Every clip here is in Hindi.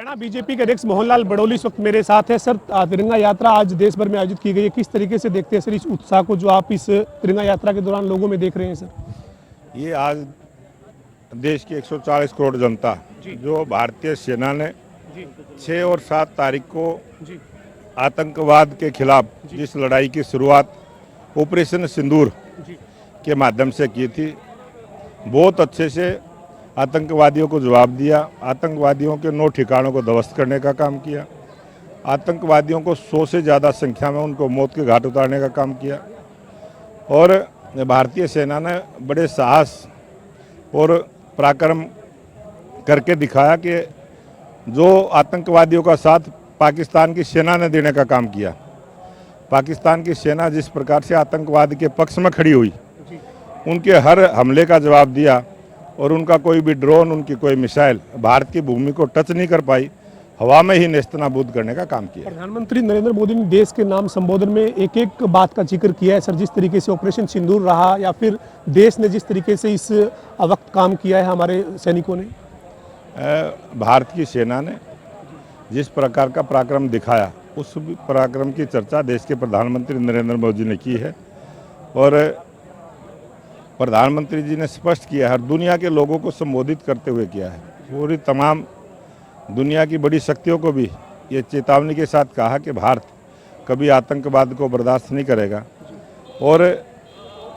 हरियाणा बीजेपी के अध्यक्ष मोहन लाल बड़ौली इस वक्त मेरे साथ है। सर, तिरंगा यात्रा आज देश भर में आयोजित की गई है, किस तरीके से देखते हैं सर इस उत्साह को जो आप इस तिरंगा यात्रा के दौरान लोगों में देख रहे हैं सर? ये आज देश की 140 करोड़ जनता जो भारतीय सेना ने 6 और 7 तारीख को आतंकवाद के खिलाफ जिस लड़ाई की शुरुआत ऑपरेशन सिंदूर के माध्यम से की थी, बहुत अच्छे से आतंकवादियों को जवाब दिया। आतंकवादियों के 9 ठिकानों को ध्वस्त करने का काम किया। आतंकवादियों को 100 से ज़्यादा संख्या में उनको मौत के घाट उतारने का काम किया। और भारतीय सेना ने बड़े साहस और पराक्रम करके दिखाया कि जो आतंकवादियों का साथ पाकिस्तान की सेना ने देने का काम किया। पाकिस्तान की सेना जिस प्रकार से आतंकवाद के पक्ष में खड़ी हुई, उनके हर हमले का जवाब दिया और उनका कोई भी ड्रोन, उनकी कोई मिसाइल भारत की भूमि को टच नहीं कर पाई, हवा में ही नेस्तनाबूद करने का काम किया। प्रधानमंत्री नरेंद्र मोदी ने देश के नाम संबोधन में एक एक बात का जिक्र किया है सर, जिस तरीके से ऑपरेशन सिंदूर रहा या फिर देश ने जिस तरीके से इस वक्त काम किया है हमारे सैनिकों ने। भारत की सेना ने जिस प्रकार का पराक्रम दिखाया, उस पराक्रम की चर्चा देश के प्रधानमंत्री नरेंद्र मोदी ने की है। और प्रधानमंत्री जी ने स्पष्ट किया है, हर दुनिया के लोगों को संबोधित करते हुए किया है। पूरी तमाम दुनिया की बड़ी शक्तियों को भी ये चेतावनी के साथ कहा कि भारत कभी आतंकवाद को बर्दाश्त नहीं करेगा और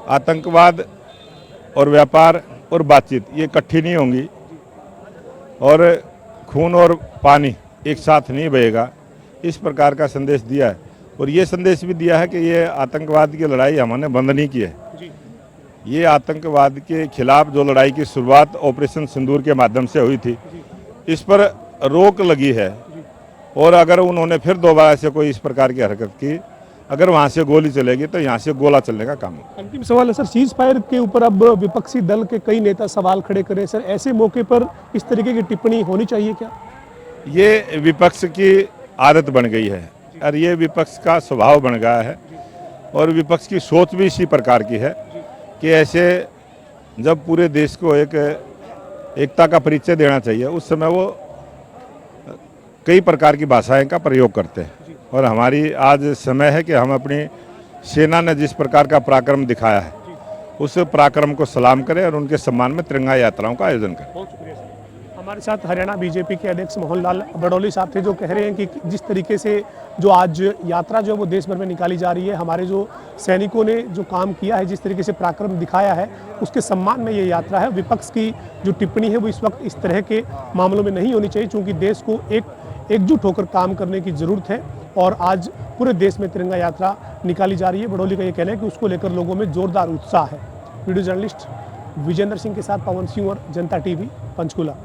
आतंकवाद और व्यापार और बातचीत ये इकट्ठी नहीं होंगी और खून और पानी एक साथ नहीं बहेगा। इस प्रकार का संदेश दिया है और ये संदेश भी दिया है कि ये आतंकवाद की लड़ाई हमने बंद नहीं की है। ये आतंकवाद के खिलाफ जो लड़ाई की शुरुआत ऑपरेशन सिंदूर के माध्यम से हुई थी, इस पर रोक लगी है और अगर उन्होंने फिर दोबारा से कोई इस प्रकार की हरकत की, अगर वहाँ से गोली चलेगी तो यहाँ से गोला चलने का काम है। अंतिम सवाल है सर, सीज फायर के ऊपर अब विपक्षी दल के कई नेता सवाल खड़े करें सर, ऐसे मौके पर इस तरीके की टिप्पणी होनी चाहिए क्या? ये विपक्ष की आदत बन गई है और ये विपक्ष का स्वभाव बन गया है और विपक्ष की सोच भी इसी प्रकार की है कि ऐसे जब पूरे देश को एक एकता का परिचय देना चाहिए, उस समय वो कई प्रकार की भाषाएं का प्रयोग करते हैं। और हमारी आज समय है कि हम अपनी सेना ने जिस प्रकार का पराक्रम दिखाया है, उस पराक्रम को सलाम करें और उनके सम्मान में तिरंगा यात्राओं का आयोजन करें। बहुत शुक्रिया सर। हमारे साथ हरियाणा बीजेपी के अध्यक्ष मोहन लाल बड़ौली साहब थे, जो कह रहे हैं कि जिस तरीके से जो आज यात्रा जो है वो देश भर में निकाली जा रही है, हमारे जो सैनिकों ने जो काम किया है, जिस तरीके से पराक्रम दिखाया है, उसके सम्मान में ये यात्रा है। विपक्ष की जो टिप्पणी है वो इस वक्त इस तरह के मामलों में नहीं होनी चाहिए, क्योंकि देश को एकजुट होकर काम करने की ज़रूरत है और आज पूरे देश में तिरंगा यात्रा निकाली जा रही है। बड़ौली का ये कहना है कि उसको लेकर लोगों में जोरदार उत्साह है। वीडियो जर्नलिस्ट विजेंद्र सिंह के साथ पवन सिंह और जनता टीवी, पंचकुला।